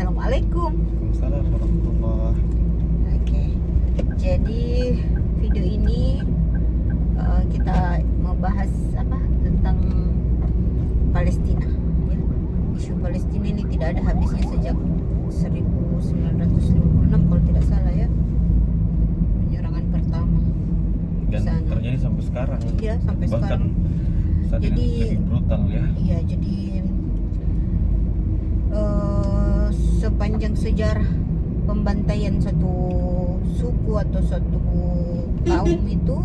Assalamualaikum. Waalaikumsalam warahmatullah. Oke. Jadi video ini kita membahas tentang Palestina. Ya. Isu Palestina ini tidak ada habisnya sejak 1956 kalau tidak salah ya. Penyerangan pertama. Dan Sana. terjadi sampai sekarang. Iya, sampai Bahkan sekarang. saat Jadi ini lebih brutal ya. Iya, jadi sepanjang sejarah pembantaian satu suku atau satu kaum itu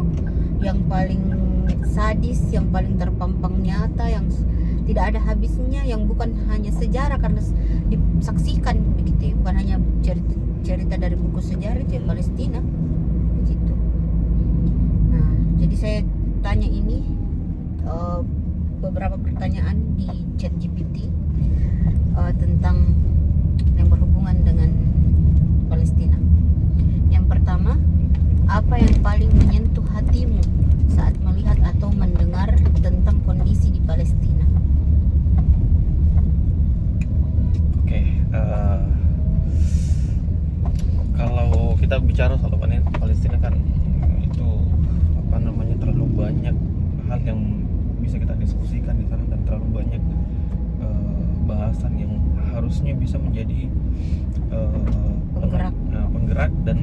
yang paling sadis, yang paling terpampang nyata, yang tidak ada habisnya, yang bukan hanya sejarah karena disaksikan begitu, bukan hanya cerita dari buku sejarah itu ya, Palestina begitu. Nah, jadi saya tanya ini beberapa pertanyaan di ChatGPT tentang yang berhubungan dengan Palestina. Yang pertama, apa yang paling menyentuh hatimu saat melihat atau mendengar tentang kondisi di Palestina? Oke, kalau kita bicara soal Palestina kan itu terlalu banyak hal yang bisa kita diskusikan di sana dan terlalu banyak bahasan yang harusnya bisa menjadi penggerak dan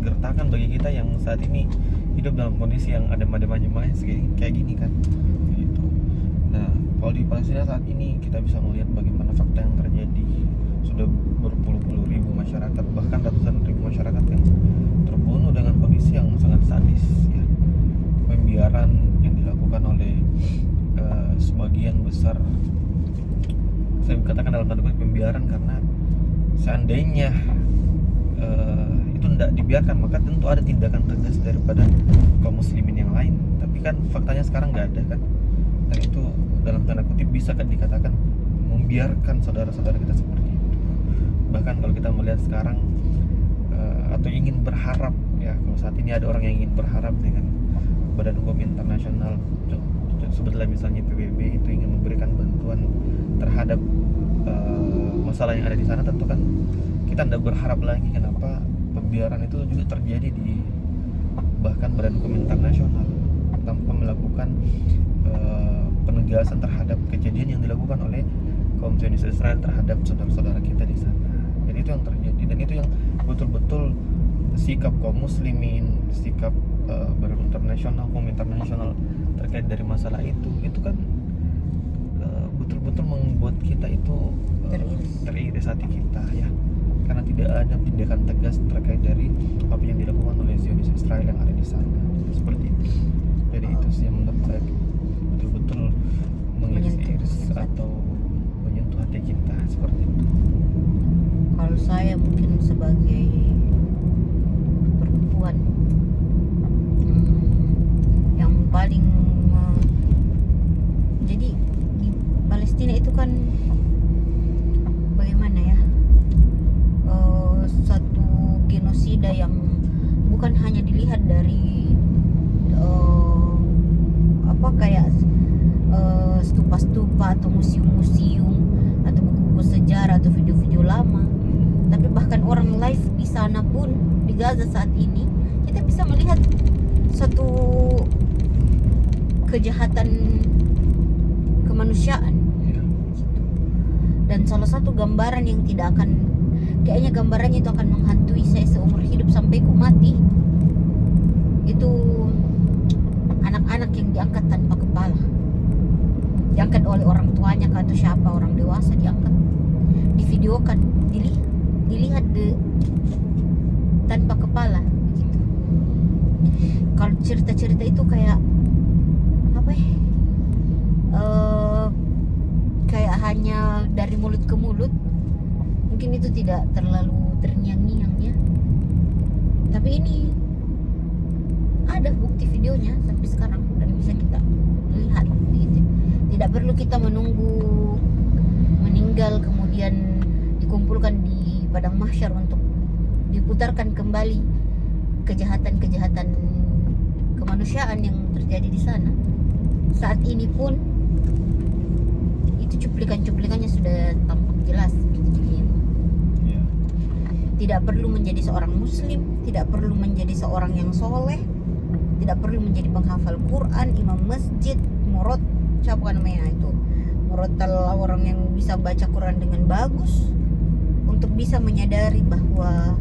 gertakan bagi kita yang saat ini hidup dalam kondisi yang adem-adem aja kayak gini kan gitu. Nah, kalau di Palestina saat ini kita bisa melihat bagaimana fakta yang terjadi. Sudah berpuluh-puluh ribu masyarakat, bahkan ratusan ribu masyarakat yang terbunuh dengan kondisi yang sangat sadis ya. Pembiaran yang dilakukan oleh sebagian besar, saya katakan dalam tanda kutip pembiaran, karena seandainya itu tidak dibiarkan maka tentu ada tindakan tegas daripada kaum muslimin yang lain. Tapi kan faktanya sekarang nggak ada kan, dan itu dalam tanda kutip bisa kan dikatakan membiarkan saudara-saudara kita seperti itu. Bahkan kalau kita melihat sekarang atau ingin berharap ya, kalau saat ini ada orang yang ingin berharap dengan Badan Hukum Internasional, sebetulnya misalnya PBB itu ingin memberikan bantuan terhadap masalah yang ada di sana, tentu kan kita tidak berharap lagi kenapa pembiaran itu juga terjadi di bahkan Badan Hukum Internasional tanpa melakukan penegasan terhadap kejadian yang dilakukan oleh kaum Zionis Israel terhadap saudara-saudara kita di sana. Jadi itu yang terjadi, dan itu yang betul-betul sikap kaum muslimin, sikap Badan Internasional, hukum internasional terkait dari masalah itu kan betul-betul membuat kita itu teriris hati kita ya, karena tidak ada tindakan tegas terkait dari apa yang dilakukan oleh Zionis Israel yang ada di sana seperti itu. Jadi itu sih yang menurut saya betul-betul mengiris atau menyentuh hati kita seperti itu. Kalau saya mungkin sebagai perempuan yang paling jadi di Palestina itu kan bagaimana ya, satu genosida yang bukan hanya dilihat dari kayak stupa-stupa atau museum-museum atau buku-buku sejarah atau video-video lama, tapi bahkan orang live di sana pun, di Gaza saat ini kita bisa melihat satu kejahatan kemanusiaan. Dan salah satu gambaran yang tidak akan, kayaknya gambarannya itu akan menghantui saya seumur hidup sampai ku mati, itu anak-anak yang diangkat tanpa kepala, diangkat oleh orang tuanya atau siapa, orang dewasa, diangkat, divideokan, dilihat tanpa kepala gitu. Kalau cerita-cerita itu kayak apa ya, kayak hanya dari mulut ke mulut, mungkin itu tidak terlalu terngiang-ngiang ya, tapi ini ada bukti videonya sampai sekarang dan bisa kita lihat gitu. Tidak perlu kita menunggu meninggal kemudian dikumpulkan di padang mahsyar untuk diputarkan kembali kejahatan-kejahatan kemanusiaan yang terjadi di sana. Saat ini pun itu cuplikan-cuplikannya sudah tampak jelas. tidak perlu menjadi seorang muslim, tidak perlu menjadi seorang yang soleh, tidak perlu menjadi penghafal Quran, imam masjid, murad, siapa namanya itu, murotal, orang yang bisa baca Quran dengan bagus, untuk bisa menyadari bahwa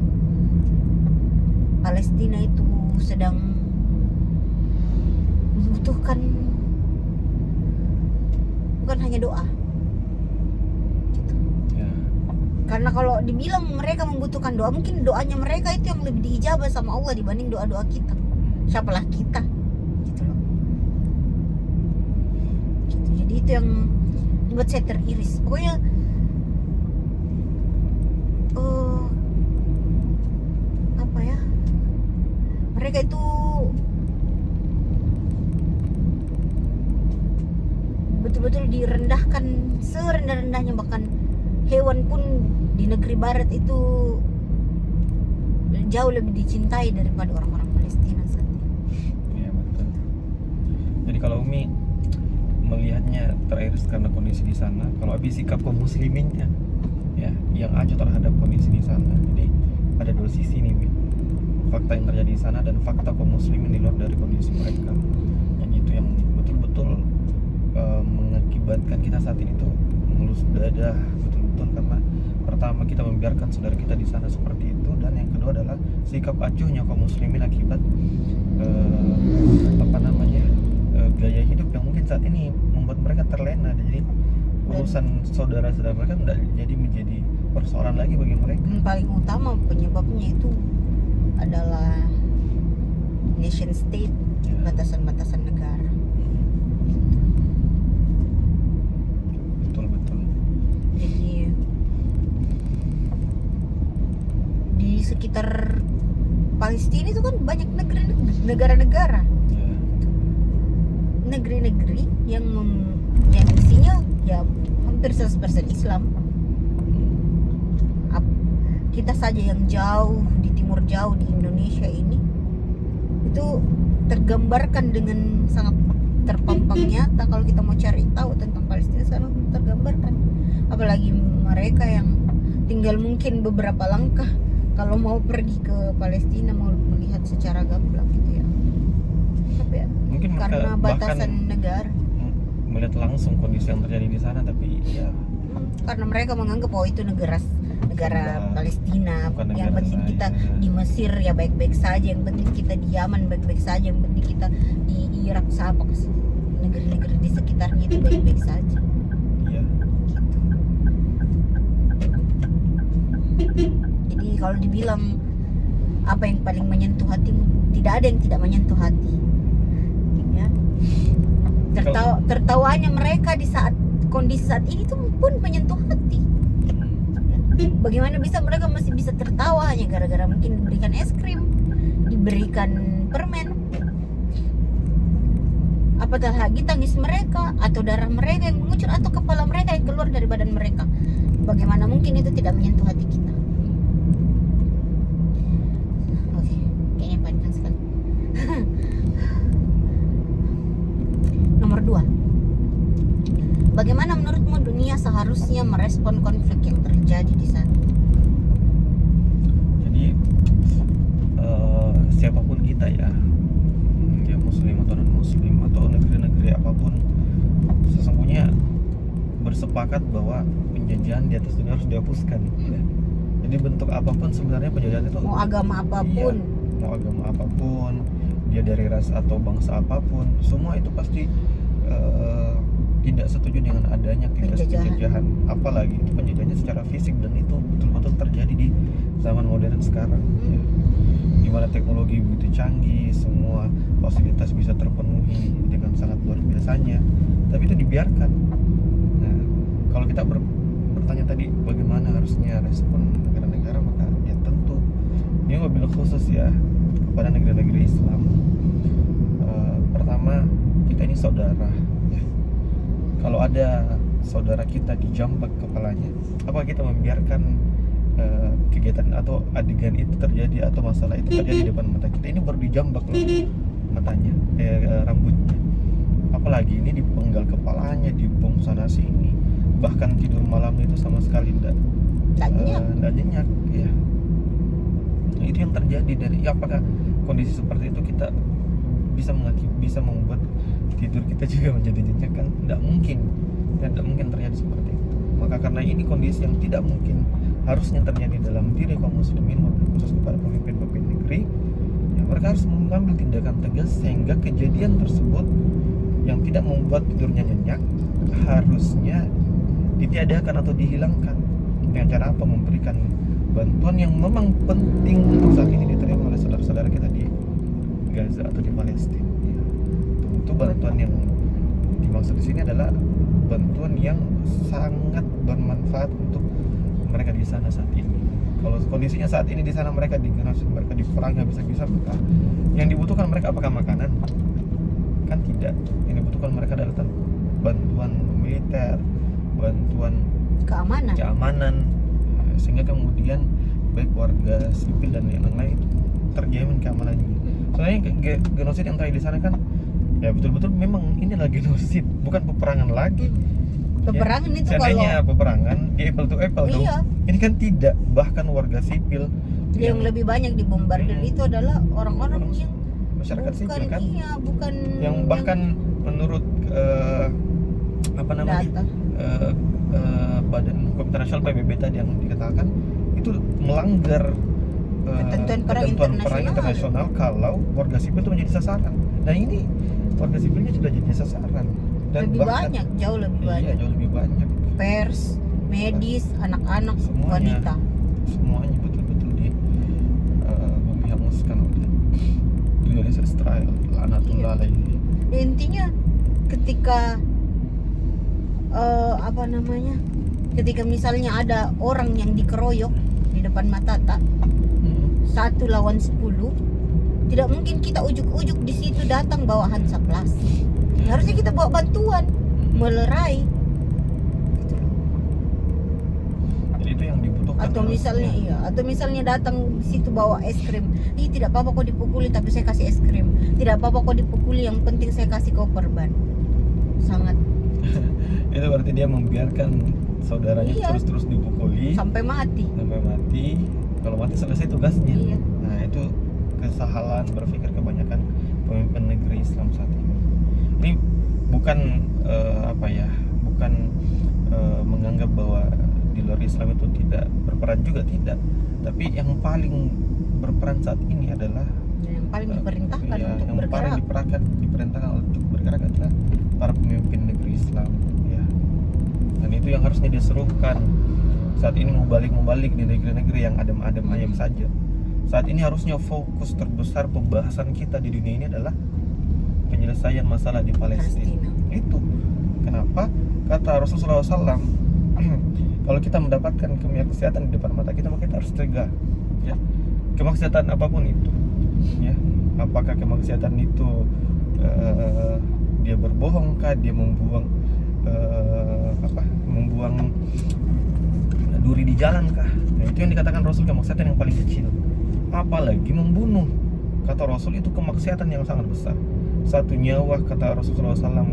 Palestina itu sedang membutuhkan bukan hanya doa gitu. Ya. Karena kalau dibilang mereka membutuhkan doa, mungkin doanya mereka itu yang lebih diijabah sama Allah dibanding doa-doa kita. Siapalah kita gitu loh gitu. Jadi itu yang buat saya teriris. Pokoknya apa ya, mereka itu betul-betul direndahkan serendah-rendahnya. Bahkan hewan pun di negeri barat itu jauh lebih dicintai daripada orang-orang Palestina saat ini. Iya betul. Jadi kalau Umi melihatnya teriris karena kondisi di sana, kalau Abi sikap kaum musliminnya ya yang aja terhadap kondisi di sana. Jadi ada dua sisi nih, Umi. Fakta yang terjadi di sana dan fakta kaum muslimin di luar dari kondisi mereka. Yang itu yang betul-betul mengakibatkan kita saat ini tuh mengelus dada betul-betul, karena pertama kita membiarkan saudara kita di sana seperti itu, dan yang kedua adalah sikap acuhnya kaum muslimin akibat gaya hidup yang mungkin saat ini membuat mereka terlena. Jadi urusan saudara-saudara mereka tidak jadi menjadi persoalan lagi bagi mereka. Paling utama penyebabnya itu adalah nation state, batasan-batasan negara. Betul. Jadi di sekitar Palestina itu kan banyak negara-negara, negeri-negeri yang isinya ya hampir 100% Islam. Kita saja yang jauh di timur jauh di Indonesia ini itu tergambarkan dengan sangat terpampang nyata. Kalau kita mau cari tahu tentang Palestina sangat tergambarkan, apalagi mereka yang tinggal mungkin beberapa langkah kalau mau pergi ke Palestina, mau melihat secara gamblang gitu ya. Tapi ya Mungkin karena batasan negara, melihat langsung kondisi yang terjadi di sana, tapi ya karena mereka menganggap bahwa itu negara Palestina, bukan yang negara penting saya. kita di Mesir ya baik-baik saja, yang penting kita di Yaman baik-baik saja, yang penting kita di Irak apa negeri-negeri di sekitarnya itu baik-baik saja. iya. Jadi kalau dibilang apa yang paling menyentuh hatimu, tidak ada yang tidak menyentuh hati ya. Tertawanya mereka di saat kondisi saat ini tuh pun menyentuh hati. Bagaimana bisa mereka masih bisa tertawa hanya gara-gara mungkin diberikan es krim, diberikan permen. Apatah lagi tangis mereka, atau darah mereka yang mengucur, atau kepala mereka yang keluar dari badan mereka. Bagaimana mungkin itu tidak menyentuh hati kita? Oke, kayaknya panjang sekali. Nomor 2. Bagaimana menurutmu dunia seharusnya merespon konflik yang terjadi di sana? Jadi siapapun kita ya muslim atau non muslim atau negeri-negeri apapun, sesungguhnya bersepakat bahwa penjajahan di atas dunia harus dihapuskan ya. Jadi bentuk apapun sebenarnya penjajahan itu, Mau agama apapun, mau agama apapun, dia dari ras atau bangsa apapun, semua itu pasti tidak setuju dengan adanya aktivitas penjajahan. Apalagi itu penjajahannya secara fisik, dan itu betul-betul terjadi di zaman modern sekarang ya. Dimana teknologi begitu canggih, semua fasilitas bisa terpenuhi dengan sangat luar biasanya, tapi itu dibiarkan. Nah, kalau kita bertanya tadi bagaimana harusnya respon negara-negara, maka ya tentu ini wabil khusus ya kepada negara-negara Islam. Pertama, kita ini saudara ya. Kalau ada saudara kita dijambak kepalanya, apa kita membiarkan kegiatan atau adegan itu terjadi atau masalah itu terjadi di depan mata kita? Ini baru dijambak loh matanya, rambutnya, apalagi ini dipenggal kepalanya, dibom sana sini, bahkan tidur malam itu sama sekali tidak nyenyak ya. Itu yang terjadi dari apakah kondisi seperti itu kita bisa membuat tidur kita juga menjadi nyenyak? Kan tidak mungkin, tidak mungkin terjadi seperti itu. Maka karena ini kondisi yang tidak mungkin harusnya terjadi dalam diri kaum muslimin, khusus kepada pemimpin negeri, ya mereka harus mengambil tindakan tegas sehingga kejadian tersebut yang tidak membuat tidurnya nyenyak harusnya ditiadakan atau dihilangkan. Dengan cara apa? Memberikan bantuan yang memang penting untuk saat ini diterima oleh saudara-saudara kita di Gaza atau di Palestina. Ya. Tentu bantuan yang dimaksud di sini adalah bantuan yang sangat bermanfaat untuk mereka di sana saat ini. Kalau kondisinya saat ini di sana mereka digenocide, mereka diperangi habis-habisan, maka yang dibutuhkan mereka apakah makanan? Kan tidak. Yang dibutuhkan mereka adalah bantuan militer, bantuan keamanan, sehingga kemudian baik warga sipil dan yang lain itu terjamin keamanannya. Soalnya genosida yang terjadi di sana kan ya betul-betul memang inilah genosida, bukan peperangan lagi. Peperangan ya, itu seandainya kalau peperangan di apple to apple dong. Iya. Ini kan tidak, bahkan warga sipil yang lebih banyak dibombardir itu adalah orang-orang yang masyarakat bukan, sipil kan, bukan yang bahkan menurut apa namanya data. Badan Hukum Internasional PBB tadi yang dikatakan itu melanggar ketentuan perang internasional kalau warga sipil itu menjadi sasaran. Nah ini warga sipilnya sudah jadi sasaran dan Lebih bahkan, banyak, jauh lebih iya, banyak. jauh lebih banyak. Pers, medis, anak-anak, Semuanya. wanita. Semuanya betul-betul dihanguskan oleh Indonesia Israel. Lanatullah alaihi. Ya, intinya ketika ketika misalnya ada orang yang dikeroyok di depan mata tak 1 lawan 10, tidak mungkin kita ujuk-ujuk di situ datang bawa Hansaplast. Harusnya kita bawa bantuan, melerai. Gitu loh. Jadi itu yang dibutuhkan. Atau misalnya datang di situ bawa es krim. Ih, tidak apa-apa kok dipukuli tapi saya kasih es krim. Tidak apa-apa kok dipukuli, yang penting saya kasih kau perban. Sangat itu berarti dia membiarkan saudaranya terus-terus dipukuli sampai mati. Kalau mati selesai tugasnya. Iya. Nah itu kesalahan berpikir kebanyakan pemimpin negeri Islam saat ini. Ini bukan bukan menganggap bahwa di luar Islam itu tidak berperan juga, tidak. Tapi yang paling berperan saat ini adalah yang paling diperintahkan untuk yang bergerak. paling diperintahkan untuk bergerak adalah para pemimpin negeri Islam, ya. Dan itu yang harusnya diserukan saat ini, membalik di negeri-negeri yang adem-adem ayam saja. Saat ini harusnya fokus terbesar pembahasan kita di dunia ini adalah penyelesaian masalah di Palestina. Itu kenapa kata Rasulullah SAW, kalau kita mendapatkan kemaksiatan di depan mata kita, maka kita harus cegah, ya. Kemaksiatan apapun itu, ya. Apakah kemaksiatan itu dia berbohong kah, dia membuang duri di jalan kah? Nah, itu yang dikatakan Rasul kemaksiatan yang paling kecil. Apalagi membunuh, kata Rasul, itu kemaksiatan yang sangat besar. 1 nyawa, kata Rasulullah SAW,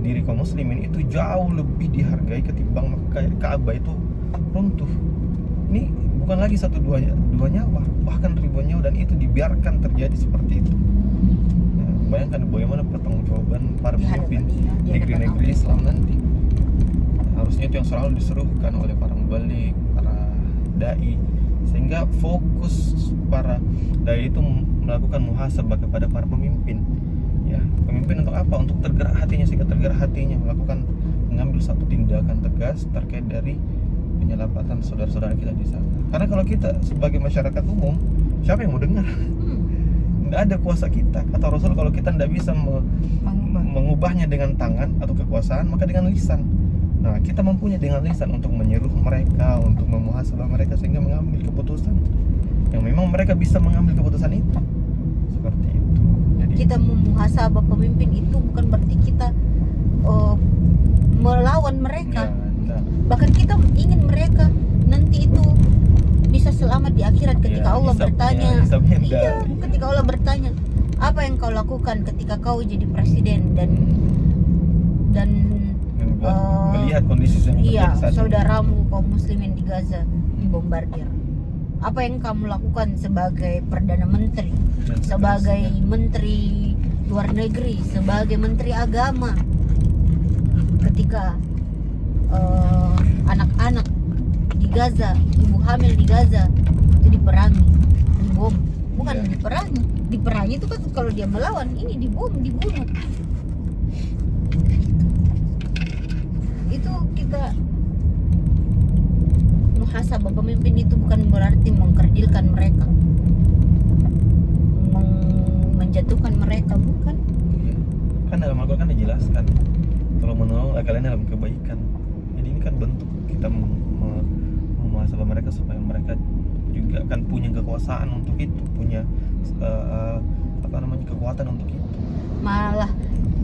diri kaum muslimin itu jauh lebih dihargai ketimbang Ka'bah itu runtuh. Ini bukan lagi 1-2 nyawa, bahkan ribuan nyawa, dan itu dibiarkan terjadi seperti itu. Nah, bayangkan bagaimana pertanggungjawaban para pemimpin negeri-negeri Islam nanti. Harusnya itu yang selalu diserukan oleh para mubalik, para dai, sehingga fokus para dai itu melakukan muhasabah kepada para pemimpin, ya. Pemimpin untuk apa? Untuk tergerak hatinya, sehingga tergerak hatinya mengambil satu tindakan tegas terkait dari penyelamatan saudara-saudara kita di sana. Karena kalau kita sebagai masyarakat umum, siapa yang mau dengar? Tidak ada kuasa kita. Kata Rasul, kalau kita tidak bisa mengubahnya dengan tangan atau kekuasaan, maka dengan lisan. Nah, kita mempunyai dengan lisan untuk menyeru mereka, untuk memuhasabah mereka, sehingga mengambil keputusan yang memang mereka bisa mengambil keputusan itu. Seperti itu. Jadi kita memuhasabah pemimpin itu bukan berarti kita melawan mereka. Ya, bahkan kita ingin mereka nanti itu bisa selamat di akhirat ketika Allah bertanya. Ketika Allah bertanya, apa yang kau lakukan ketika kau jadi presiden dan melihat kondisi yang terjadi saat saudaramu kaum muslimin di Gaza dibombardir. apa yang kamu lakukan sebagai Perdana Menteri, Dan sebagai seterusnya. Menteri Luar Negeri, sebagai Menteri Agama, ketika anak-anak di Gaza, ibu hamil di Gaza itu diperangi, dibom, bukan Iya. diperangi itu kan kalau dia melawan, ini dibom, dibunuh. Itu kita muhasabah pemimpin itu bukan berarti mengkerdilkan mereka, menjatuhkan mereka, bukan. Iya. Kan dalam Al-Quran kan dijelaskan kalau menolong kalian dalam kebaikan. Jadi ini kan bentuk kita memuhasabah mereka supaya mereka juga kan punya kekuasaan untuk itu, punya kekuatan untuk itu. Malah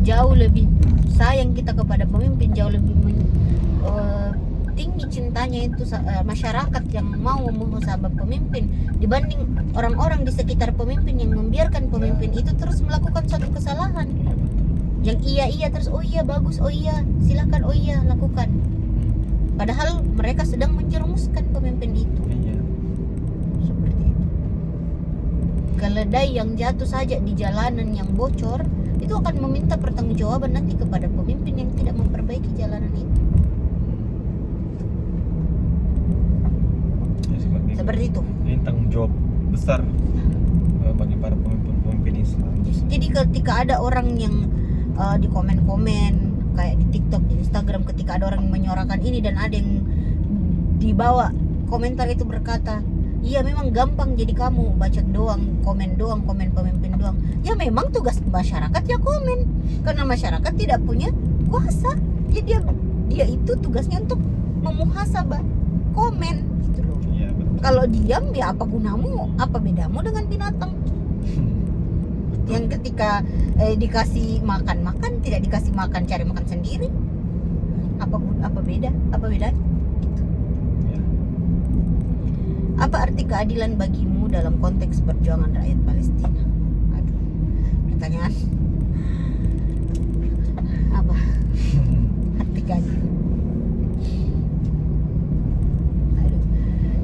jauh lebih sayang kita kepada pemimpin, jauh lebih tinggi cintanya itu masyarakat yang mau memuhasabah pemimpin dibanding orang-orang di sekitar pemimpin yang membiarkan pemimpin itu terus melakukan suatu kesalahan. Iya betul. Yang iya terus, oh iya bagus, oh iya silakan, oh iya lakukan. Padahal mereka sedang menjerumuskan pemimpin itu. Iya. Seperti itu. Keledai yang jatuh saja di jalanan yang bocor itu akan meminta pertanggungjawaban nanti kepada pemimpin yang tidak memperbaiki jalanan itu. Ya, Seperti itu. Ini tanggung jawab besar bagi para pemimpin Islam. Jadi ketika ada orang yang di komen-komen kayak di TikTok, di Instagram, ketika ada orang yang menyuarakan ini dan ada yang di bawah komentar itu berkata, iya memang gampang jadi kamu baca doang, komen pemimpin doang. Ya memang tugas masyarakat ya komen, karena masyarakat tidak punya kuasa. Ya dia itu tugasnya untuk memuhasabah, komen gitu loh. Iya betul. Kalau diam ya apa gunamu? Apa bedamu dengan binatang? Yang ketika dikasih makan, tidak dikasih makan, cari makan sendiri. Apa bedanya? Gitu. Ya. Apa arti keadilan bagimu dalam konteks perjuangan rakyat Palestina? Aduh, pertanyaan. Apa arti keadilan? Aduh.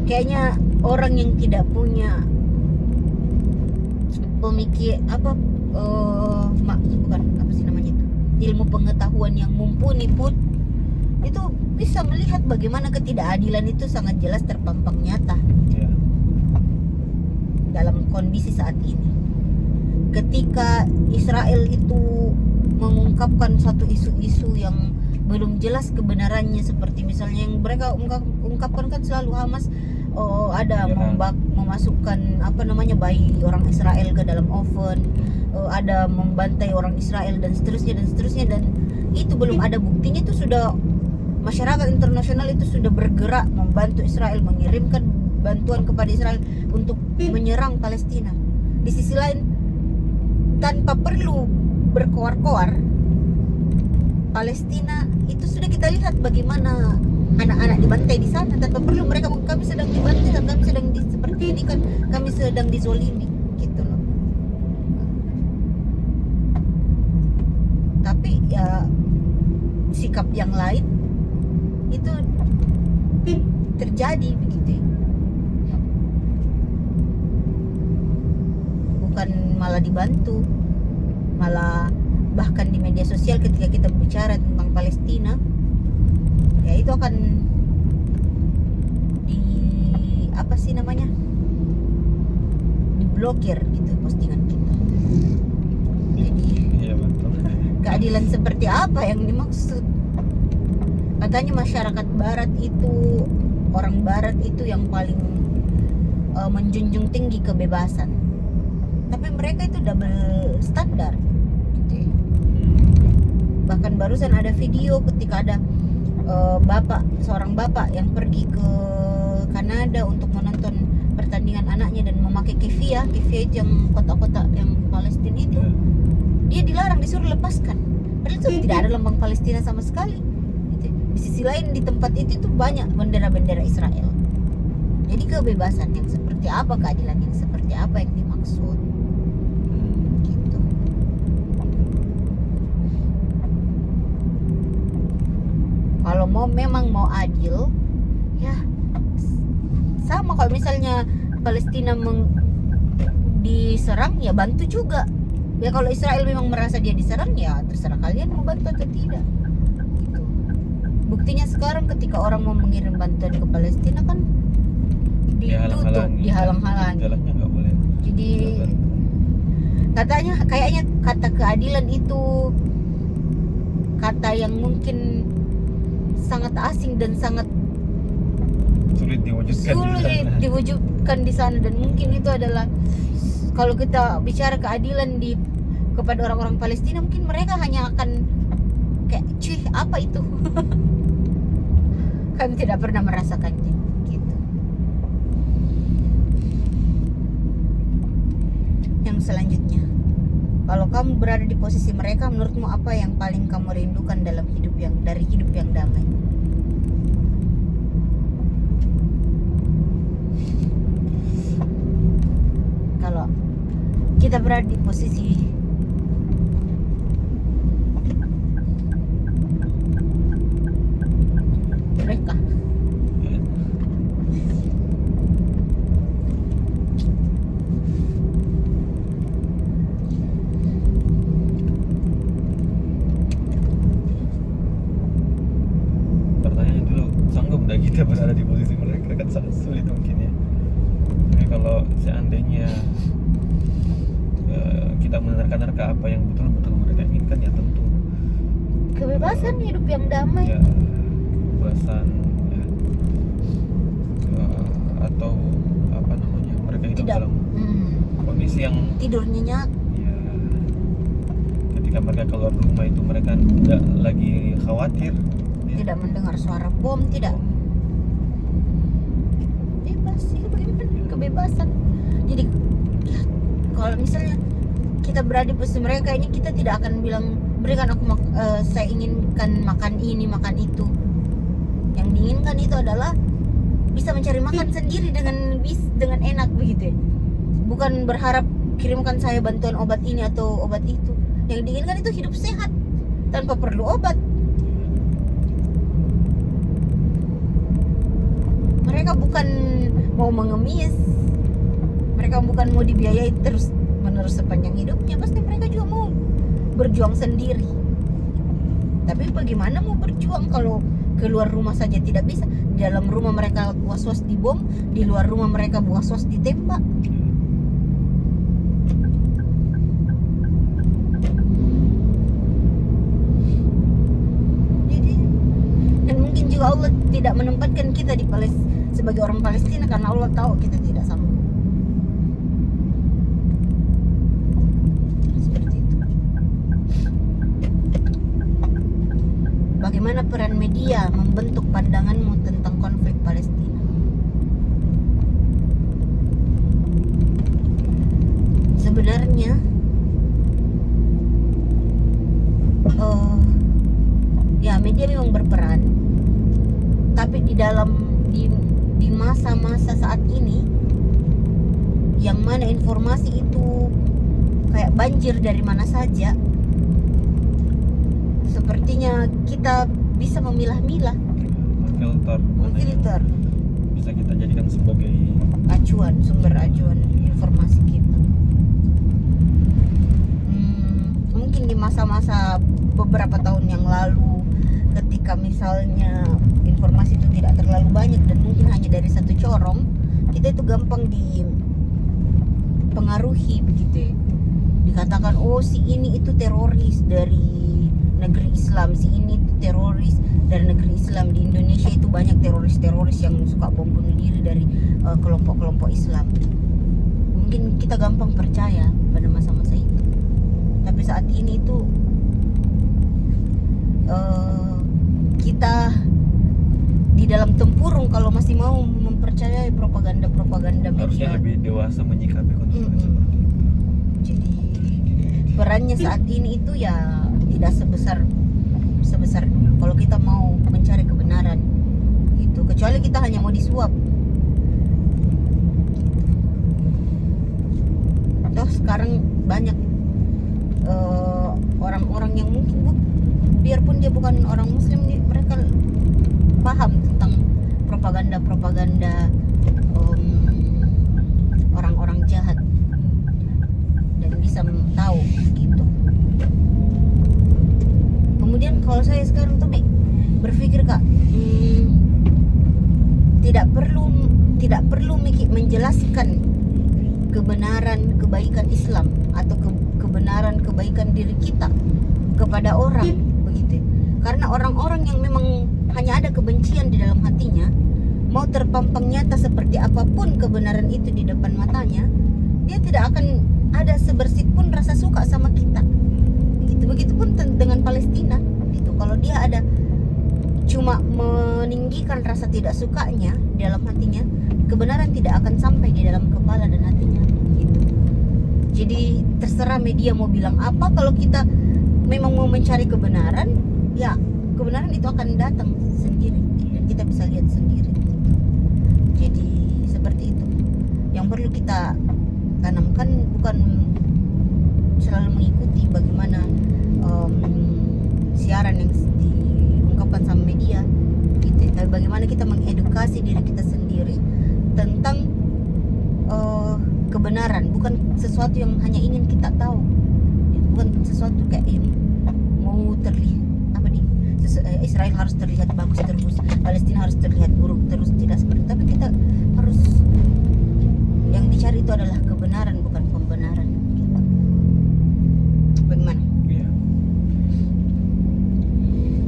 Kayaknya orang yang tidak punya bukan apa sih namanya itu, ilmu pengetahuan yang mumpuni pun itu bisa melihat bagaimana ketidakadilan itu sangat jelas terpampang nyata Ya. dalam kondisi saat ini. Ketika Israel itu mengungkapkan satu isu-isu yang belum jelas kebenarannya, seperti misalnya yang mereka ungkapkan kan selalu Hamas ada memasukkan bayi orang Israel ke dalam oven, ada membantai orang Israel dan seterusnya dan itu belum ada buktinya. Itu sudah masyarakat internasional itu sudah bergerak membantu Israel, mengirimkan bantuan kepada Israel untuk menyerang Palestina. Di sisi lain, tanpa perlu berkoar-koar, Palestina itu sudah kita lihat bagaimana anak-anak dibantai di sana tanpa perlu kami sedang dibantai, kami sedang seperti ini kan, kami sedang dizolimi gitu loh. Tapi ya sikap yang lain itu terjadi begitu ya. Bukan malah dibantu, malah bahkan di media sosial ketika kita bicara tentang Palestina, ya itu akan diblokir gitu postingan kita. Jadi Iya betul. keadilan seperti apa yang dimaksud? Katanya masyarakat barat itu, orang barat itu yang paling menjunjung tinggi kebebasan, tapi mereka itu double standar gitu ya. Bahkan barusan ada video ketika ada seorang bapak yang pergi ke Kanada untuk menonton pertandingan anaknya dan memakai keffiyah itu yang kota-kota yang Palestina itu, dia dilarang, disuruh lepaskan, padahal itu tidak ada lambang Palestina sama sekali gitu. Di sisi lain di tempat itu tuh banyak bendera-bendera Israel. Jadi kebebasan yang seperti apa, keadilan yang seperti apa yang dimaksud gitu. Kalau memang mau adil, ya sama sama kalau misalnya Palestina diserang ya bantu juga. Ya kalau Israel memang merasa dia diserang ya terserah kalian mau bantu atau tidak. Gitu. Buktinya sekarang ketika orang mau mengirim bantuan ke Palestina kan ditutup, dihalang-halangi. Jalannya nggak boleh. Jadi kayaknya kata keadilan itu kata yang mungkin sangat asing dan sangat sulit diwujudkan di sana dan mungkin itu adalah kalau kita bicara keadilan kepada orang-orang Palestina mungkin mereka hanya akan kayak cuy apa itu kami tidak pernah merasakannya gitu. Yang selanjutnya, kalau kamu berada di posisi mereka, menurutmu apa yang paling kamu rindukan dalam hidup yang damai? Kalau kita berada di posisi mereka, pertanyaan dulu, sanggup nggak kita berada di posisi mereka? Kan sangat sulit mungkin ya. Tapi kalau seandainya kita menerka-nerka apa yang betul-betul mereka inginkan ya tentu kebebasan hidup yang damai. ya kebebasan ya, atau apa namanya, mereka hidup Tidak. dalam kondisi yang Tidur nyenyak. ya, ketika mereka keluar rumah itu mereka tidak lagi khawatir ya. Tidak mendengar suara bom, tidak. Bebas sih, bagaimana kebebasan. Jadi ya, kalau misalnya kita berada di posisi mereka, kayaknya kita tidak akan bilang berikan aku saya inginkan makan ini makan itu. Yang diinginkan itu adalah bisa mencari makan sendiri dengan enak begitu ya. Bukan berharap kirimkan saya bantuan obat ini atau obat itu. Yang diinginkan itu hidup sehat tanpa perlu obat. Mereka bukan mau mengemis, mereka bukan mau dibiayai terus menerus sepanjang hidupnya. Pasti mereka juga mau berjuang sendiri. Tapi bagaimana mau berjuang kalau keluar rumah saja tidak bisa? Di dalam rumah mereka was-was dibom, di luar rumah mereka was-was ditembak. Jadi, dan mungkin juga Allah tidak menempatkan kita sebagai orang Palestina karena Allah tahu kita tidak sanggup. Seperti itu. Bagaimana peran media membentuk pandanganmu tentang konflik Palestina? Sebenarnya ya media memang berperan, tapi di masa-masa saat ini yang mana informasi itu kayak banjir dari mana saja, sepertinya kita bisa memilah-milah, memfilter, bisa kita jadikan sebagai sumber acuan informasi kita. Mungkin di masa-masa beberapa tahun yang lalu, ketika misalnya informasi itu tidak terlalu banyak dan mungkin hanya dari satu corong, kita itu gampang dipengaruhi begitu ya. Dikatakan oh si ini itu teroris dari negeri Islam, si ini itu teroris dari negeri Islam. Di Indonesia itu banyak teroris-teroris yang suka bom bunuh diri dari kelompok-kelompok Islam. Mungkin kita gampang percaya pada masa-masa itu. Tapi saat ini itu kita di dalam tempurung kalau masih mau mempercayai propaganda media. Harusnya lebih dewasa menyikapi kondisi seperti itu. Jadi perannya saat ini itu ya tidak sebesar dulu kalau kita mau mencari kebenaran itu, kecuali kita hanya mau disuap. Toh sekarang banyak orang-orang yang mungkin biarpun dia bukan orang Muslim, mereka paham tentang propaganda propaganda orang-orang jahat dan bisa tahu gitu. Kemudian kalau saya sekarang tuh berpikir Kak, tidak perlu menjelaskan kebenaran kebaikan Islam atau kebenaran kebaikan diri kita kepada orang begitu. Karena orang-orang yang memang hanya ada kebencian di dalam hatinya, mau terpampang nyata seperti apapun kebenaran itu di depan matanya, dia tidak akan ada sebersih pun rasa suka sama kita. Begitupun dengan Palestina gitu. Kalau dia ada cuma meninggikan rasa tidak sukanya di dalam hatinya, kebenaran tidak akan sampai di dalam kepala dan hatinya gitu. Jadi terserah media mau bilang apa, kalau kita memang mau mencari kebenaran, ya kebenaran itu akan datang sendiri dan kita bisa lihat sendiri gitu. Jadi seperti itu yang perlu kita tanamkan, bukan selalu mengikuti bagaimana siaran yang diungkapkan sama media gitu. Tapi bagaimana kita mengedukasi diri kita sendiri tentang kebenaran, bukan sesuatu yang hanya ingin kita tahu, bukan sesuatu kayak mau terlihat Israel harus terlihat bagus terus, Palestina harus terlihat buruk terus, tidak seperti itu. Tapi kita harus, yang dicari itu adalah kebenaran, bukan pembenaran gitu. Bagaimana?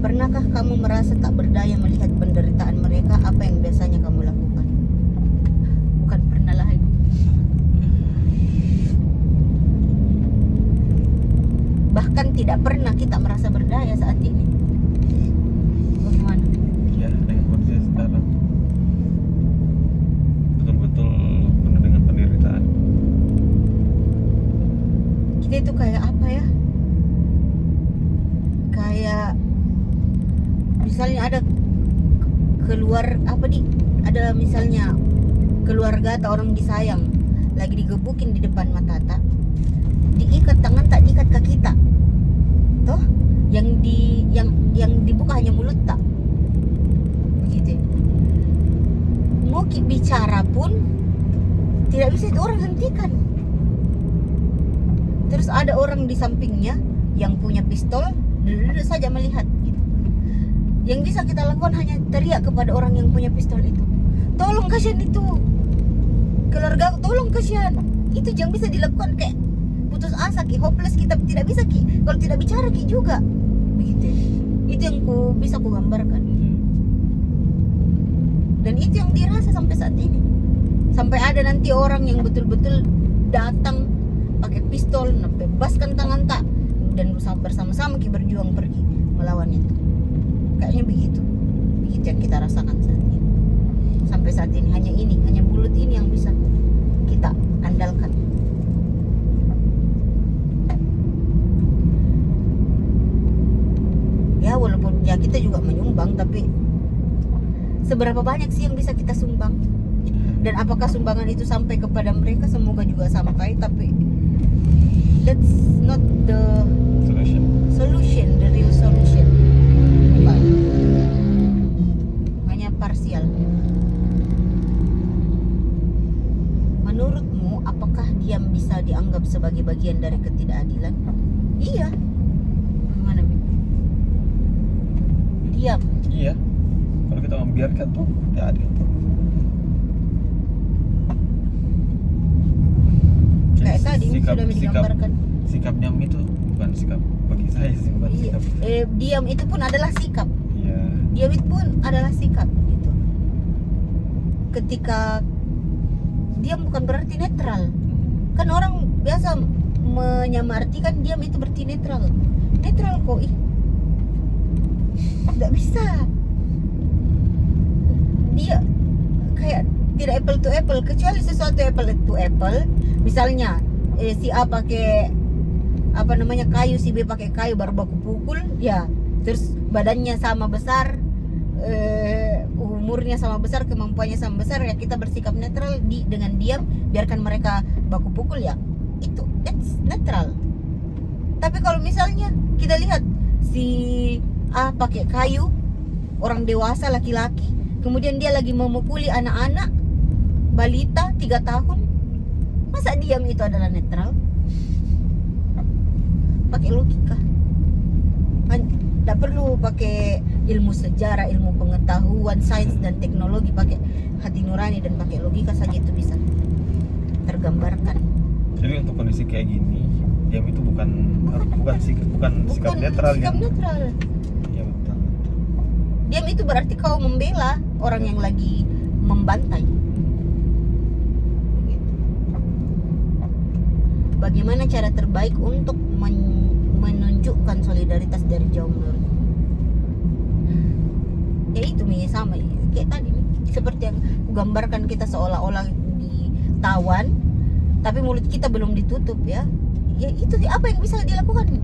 Pernahkah kamu merasa tak berdaya melihat penderitaan mereka? Apa yang biasanya kamu lakukan? Bukan pernah lagi. Bahkan tidak pernah kita merasa berdaya saat ini. Bagaimana? Ya, dengan kondisi sekarang betul-betul penuh dengan penderitaan. Kita itu kayak apa ya? Kayak misalnya ada ada misalnya keluarga atau orang disayang lagi digebukin di depan mata tak, diikat tangan tak diikat kaki tak, toh yang dibuka hanya mulut tak, begitu. Mau bicara pun tidak bisa itu orang hentikan. Terus ada orang di sampingnya yang punya pistol, duduk saja melihat gitu. Yang bisa kita lakukan hanya teriak kepada orang yang punya pistol itu, tolong kasihan itu keluarga, tolong kasihan. Itu yang bisa dilakukan, kayak putus asa ki, hopeless, kita tidak bisa ki kalau tidak bicara ki juga begitu. Itu yang bisa ku gambarkan, dan itu yang dirasa sampai saat ini. Sampai ada nanti orang yang betul-betul datang pakai pistol, bebaskan tangan tak, dan bersama-sama kita berjuang pergi melawan itu. Kayaknya begitu yang kita rasakan saat ini. Sampai saat ini hanya mulut ini yang bisa kita andalkan. Ya walaupun ya kita juga menyumbang, tapi seberapa banyak sih yang bisa kita sumbang? Dan apakah sumbangan itu sampai kepada mereka? Semoga juga sampai, tapi that's not the solution, the real solution. Bukan. Hanya parsial. Menurutmu apakah diam bisa dianggap sebagai bagian dari ketidakadilan? Iya. Bagaimana? Diam. Iya. Kalau kita membiarkan tuh tidak adil. Kayak tadi sudah digambarkan. Sikap diam itu bukan sikap bagi saya sih, bukan Iya. sikap. Diam itu pun adalah sikap. Iya. Diam itu pun adalah sikap gitu. Ketika diam bukan berarti netral. Kan orang biasa menyamartikan diam itu berarti netral. Netral kok tidak bisa. Dia kayak tidak apple to apple, kecuali sesuatu apple to apple. Misalnya si A pakai kayu, si B pakai kayu, baru baku pukul ya, terus badannya sama besar, umurnya sama besar, kemampuannya sama besar, ya kita bersikap netral dengan diam, biarkan mereka baku pukul, ya itu that's netral. Tapi kalau misalnya kita lihat si A pakai kayu, orang dewasa laki-laki, kemudian dia lagi memukuli anak-anak balita 3 tahun. Masa diam itu adalah netral? Pakai logika. Tidak perlu pakai ilmu sejarah, ilmu pengetahuan, sains dan teknologi. Pakai hati nurani dan pakai logika saja itu bisa tergambarkan. Jadi untuk kondisi kayak gini, diam itu bukan sikap netral sikap kan? netral. Iya betul. Diam itu berarti kau membela orang yang lagi membantai. Bagaimana cara terbaik untuk menunjukkan solidaritas dari jauh menurut? Ya itu sama kayak tadi, seperti yang kugambarkan, kita seolah-olah ditawan tapi mulut kita belum ditutup ya. Ya itu apa yang bisa dilakukan?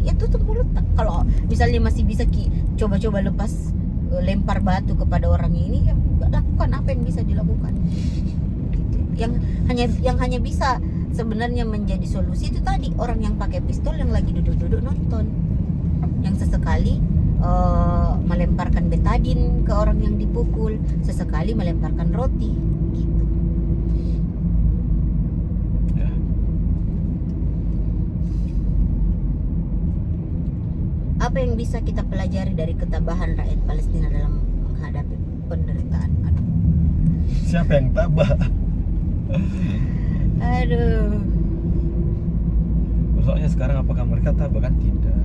Ya tutup mulut. Kalau misalnya masih bisa coba-coba lepas, lempar batu kepada orang ini, ya lakukan apa yang bisa dilakukan. Gitu. Yang hanya bisa sebenarnya menjadi solusi itu tadi, orang yang pakai pistol yang lagi duduk-duduk nonton, yang sesekali melemparkan betadin ke orang yang dipukul, sesekali melemparkan roti gitu. Ya. Apa yang bisa kita pelajari dari ketabahan rakyat Palestina dalam menghadapi penderitaan? Siapa yang tabah? Aduh. Soalnya sekarang apakah mereka tabah? Kan tidak.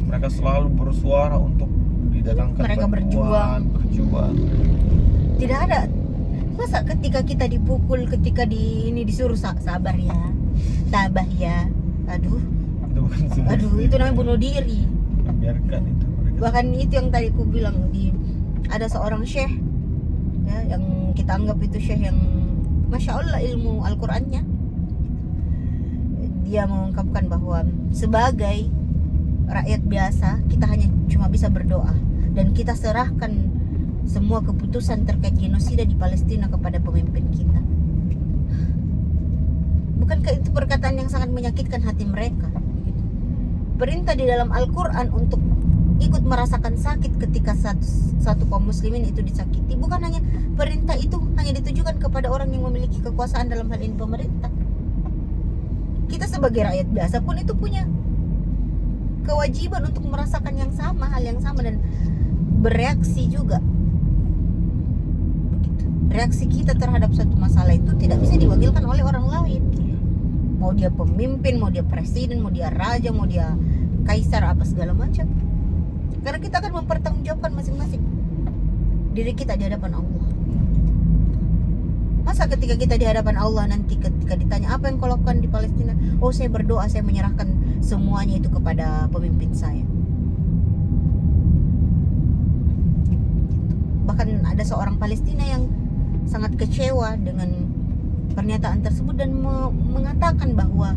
Mereka selalu bersuara untuk didatangkan Mereka bantuan, berjuang. Tidak ada. Masa ketika kita dipukul, ketika ini disuruh sabar ya, tabah ya. Aduh. Itu bukan solusi. Aduh, itu namanya bunuh diri. Biarkan itu mereka. Bahkan itu yang tadi ku bilang, ada seorang syekh ya, yang kita anggap itu syekh yang Masya Allah ilmu Al-Qurannya. Dia mengungkapkan bahwa sebagai rakyat biasa kita hanya cuma bisa berdoa, dan kita serahkan semua keputusan terkait genosida di Palestina kepada pemimpin kita. Bukankah itu perkataan yang sangat menyakitkan hati mereka? Perintah di dalam Al-Quran untuk ikut merasakan sakit ketika satu kaum muslimin itu disakiti. Bukan hanya perintah itu hanya ditujukan kepada orang yang memiliki kekuasaan, dalam hal ini pemerintah. Kita sebagai rakyat biasa pun itu punya kewajiban untuk merasakan yang sama, hal yang sama, dan bereaksi juga. Begitu. Reaksi kita terhadap satu masalah itu tidak bisa diwakilkan oleh orang lain. Mau dia pemimpin, mau dia presiden, mau dia raja, mau dia kaisar, apa segala macam. Karena kita akan mempertanggungjawabkan masing-masing diri kita di hadapan Allah. Masa ketika kita di hadapan Allah nanti ketika ditanya apa yang kau lakukan di Palestina, oh saya berdoa, saya menyerahkan semuanya itu kepada pemimpin saya. Bahkan ada seorang Palestina yang sangat kecewa dengan pernyataan tersebut dan mengatakan bahwa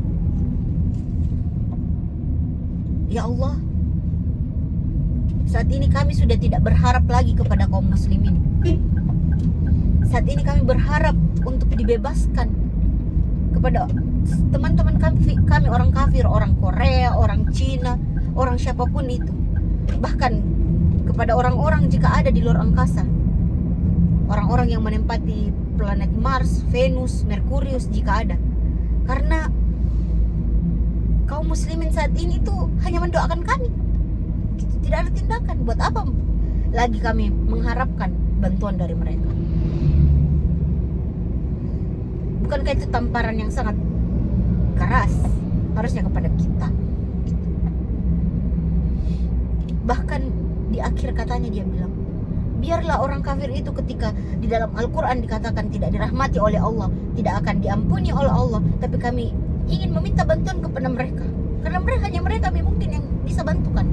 ya Allah, saat ini kami sudah tidak berharap lagi kepada kaum muslimin. Saat ini kami berharap untuk dibebaskan kepada teman-teman kami orang kafir, orang Korea, orang Cina, orang siapapun itu. Bahkan kepada orang-orang jika ada di luar angkasa, orang-orang yang menempati planet Mars, Venus, Merkurius jika ada. Karena kaum muslimin saat ini tuh hanya mendoakan kami. Tidak ada tindakan. Buat apa lagi kami mengharapkan bantuan dari mereka? Bukankah itu tamparan yang sangat keras harusnya kepada kita? Bahkan di akhir katanya dia bilang, biarlah orang kafir itu ketika di dalam Al-Quran dikatakan tidak dirahmati oleh Allah, tidak akan diampuni oleh Allah, tapi kami ingin meminta bantuan kepada mereka, karena hanya mereka mungkin yang bisa bantukan.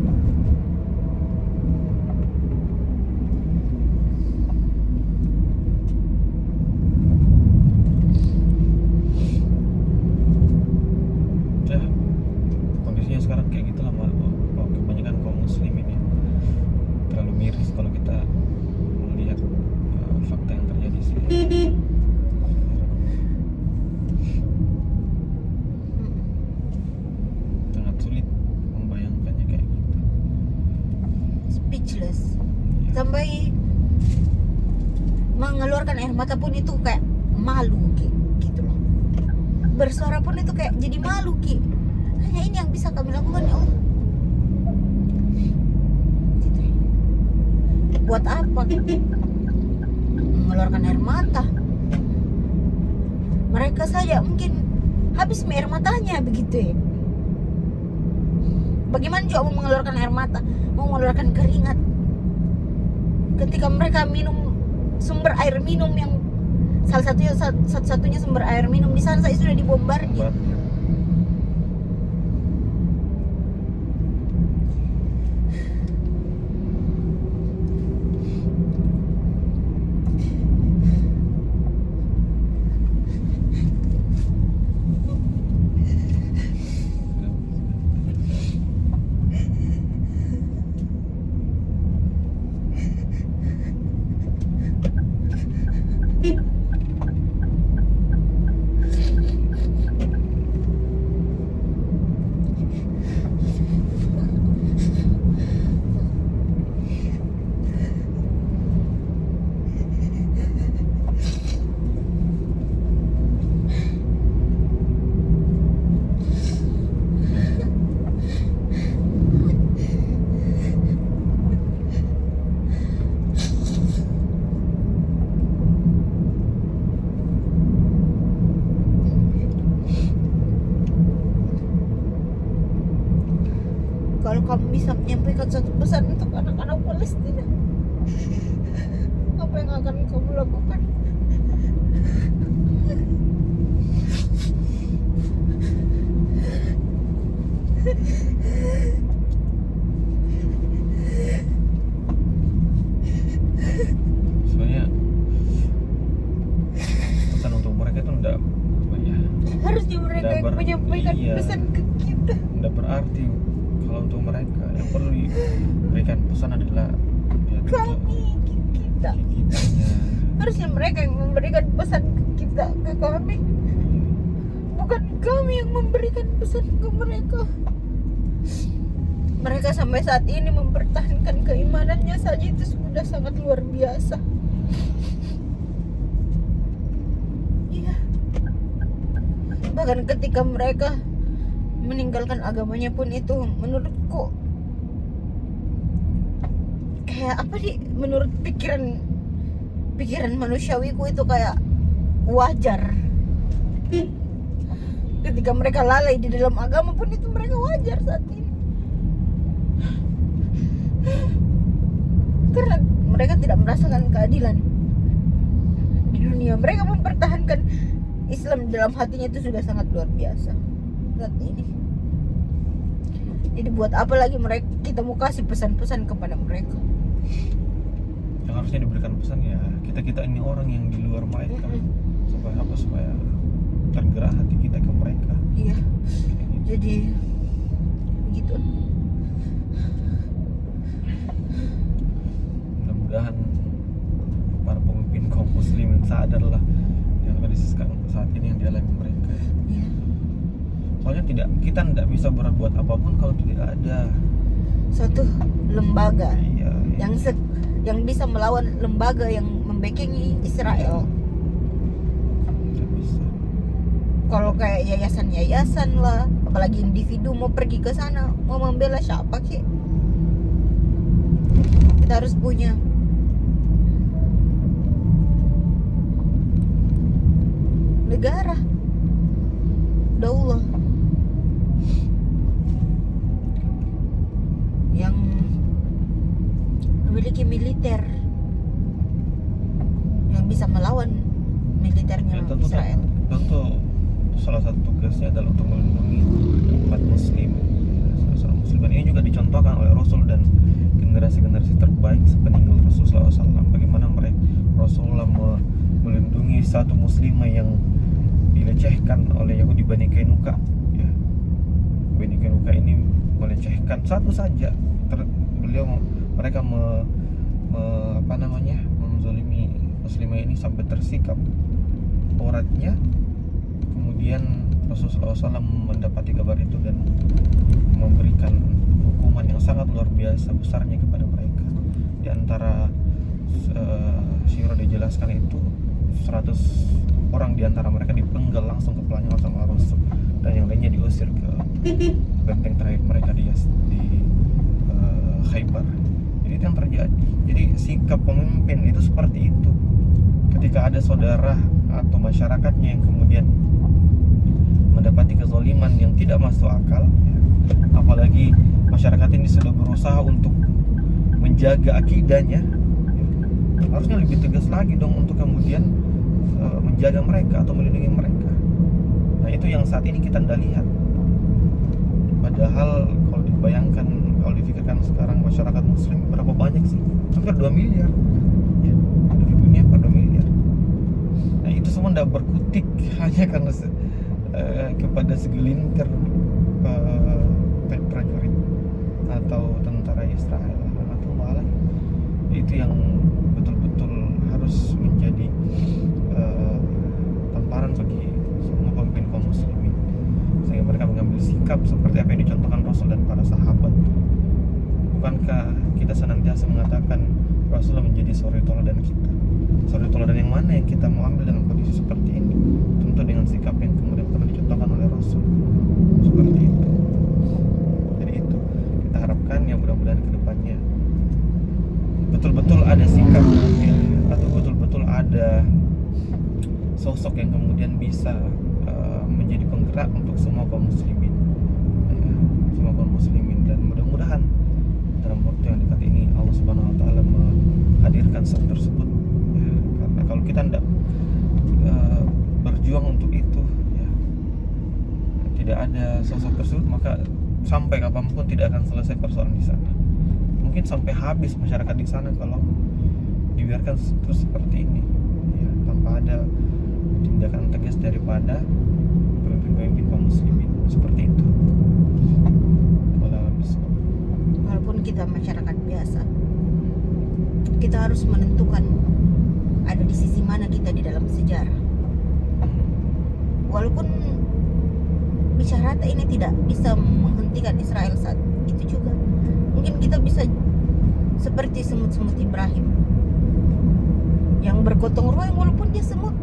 Sekarang kayak gitu lah, kebanyakan kaum muslimin ya, terlalu miris kalau kita melihat fakta yang terjadi sih. Sangat sulit membayangkannya kayak gitu. mata pun itu kayak malu gitu loh. Bersuara pun itu kayak jadi malu hanya ini yang bisa kami lakukan ya Allah gitu. Buat apa mengeluarkan air mata? Mereka saja mungkin habis air matanya begitu ya. Bagaimana juga mau mengeluarkan air mata, mau mengeluarkan keringat ketika mereka minum sumber air minum yang satu-satunya sumber air minum di sana saya sudah dibombardir. Kalau kamu bisa menyampaikan satu pesan untuk anak-anak Palestina, apa yang akan kamu lakukan? Sebenarnya pesan untuk mereka itu enggak apa ya, Harusnya mereka yang menyampaikan pesan ke kita. enggak berarti. Kalau untuk mereka yang perlu diberikan pesan adalah ya, Kita kitanya. harusnya mereka yang memberikan pesan ke kita, ke kami, bukan kami yang memberikan pesan ke mereka. Mereka sampai saat ini mempertahankan keimanannya saja itu sudah sangat luar biasa. Iya. Bahkan ketika mereka meninggalkan agamanya pun itu menurutku kayak apa sih, menurut pikiran manusiawiku itu kayak wajar. Ketika mereka lalai di dalam agama pun itu mereka wajar saat ini. Karena mereka tidak merasakan keadilan di dunia. Mereka mempertahankan Islam dalam hatinya itu sudah sangat luar biasa saat ini. Jadi buat apa lagi kita mau kasih pesan-pesan kepada mereka? Yang harusnya diberikan pesan ya kita ini orang yang di luar mereka. Supaya apa? Supaya tergerak hati kita ke mereka. Iya. Jadi begitu. Mudah-mudahan para pemimpin kaum muslimin sadarlah yang kondisi sekarang saat ini yang dialami mereka. Iya. Soalnya kita tidak bisa berbuat apapun kalau tidak ada Suatu lembaga iya, yang bisa melawan lembaga yang membackingi Israel. Tidak bisa. Kalau kayak yayasan-yayasan lah, apalagi individu mau pergi ke sana, mau membela siapa ki? Kita harus punya negara, daulah yang memiliki militer yang bisa melawan militernya Ya, Israel. tentu salah satu tugasnya adalah untuk melindungi umat muslim. Saudara muslim ini juga dicontohkan oleh Rasul dan generasi-generasi terbaik sepeninggal Rasulullah SAW. Bagaimana mereka Rasulullah melindungi satu muslimah yang dilecehkan oleh Yahudi Bani Kainuka. Ya, Bani Kainuka ini melecehkan satu saja. Mereka menzalimi muslimah ini sampai tersikap auratnya. Kemudian Rasulullah SAW mendapati kabar itu dan memberikan hukuman yang sangat luar biasa besarnya kepada mereka. Di antara sirah dijelaskan itu 100 orang di antara mereka dipenggal langsung kepalanya sama Rasul, dan yang lainnya diusir ke benteng terakhir mereka di Khaybar. Jadi itu yang terjadi. Jadi sikap pemimpin itu seperti itu. Ketika ada saudara atau masyarakatnya yang kemudian mendapati kezaliman yang tidak masuk akal, ya, apalagi masyarakat ini sudah berusaha untuk menjaga akidahnya, ya, harusnya lebih tegas lagi dong untuk kemudian menjaga mereka atau melindungi mereka. Nah itu yang saat ini kita tidak lihat. Padahal kalau dibayangkan, kalau difikirkan sekarang masyarakat muslim berapa banyak sih? Hampir 2 miliar ya, di dunia 2 miliar. Nah itu semua tidak berkutik hanya karena kepada segelintir prajurit atau tentara Israel, atau malah itu yang betul-betul harus menjadi tamparan bagi semua pemimpin kaum muslimin, sehingga mereka mengambil sikap seperti apa yang dicontohkan Rasul dan para sahabat. Bukankah kita senantiasa mengatakan Rasulullah menjadi suri teladan kita? Suri teladan yang mana yang kita mau ambil dalam kondisi seperti ini? Tentu dengan sikap yang kemudian pernah dicontohkan oleh Rasul, seperti itu. Jadi itu kita harapkan yang mudah-mudahan kedepannya betul-betul ada sikap ya, atau betul-betul ada sosok yang kemudian bisa menjadi penggerak untuk semua kaum muslimin, ya, semua kaum muslimin, dan mudah-mudahan dalam waktu yang dekat ini Allah Subhanahu Wa Taala menghadirkan sosok tersebut, ya, karena kalau kita tidak berjuang untuk itu, ya, tidak ada sosok tersebut, maka sampai kapanpun tidak akan selesai persoalan di sana. Mungkin sampai habis masyarakat di sana kalau dibiarkan terus seperti ini, ya, tanpa ada tindakan tegas daripada pemimpin kaum muslimin, seperti itu. Walaupun kita masyarakat biasa, kita harus menentukan ada di sisi mana kita di dalam sejarah. Walaupun bicara ini tidak bisa menghentikan Israel saat itu juga, mungkin kita bisa seperti semut-semut Ibrahim yang bergotong royong, walaupun dia semut,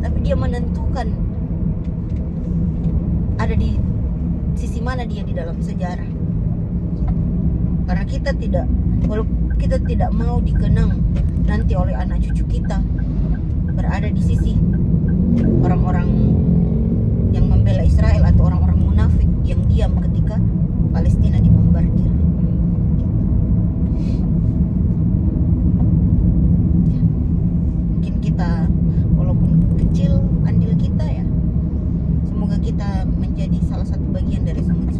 tapi dia menentukan ada di sisi mana dia di dalam sejarah. Karena kita tidak, walaupun kita tidak mau dikenang nanti oleh anak cucu kita berada di sisi orang-orang yang membela Israel atau orang-orang munafik yang diam ketika Palestina dibombardir. Mungkin kita, walaupun kecil andil kita ya, semoga kita menjadi salah satu bagian dari semut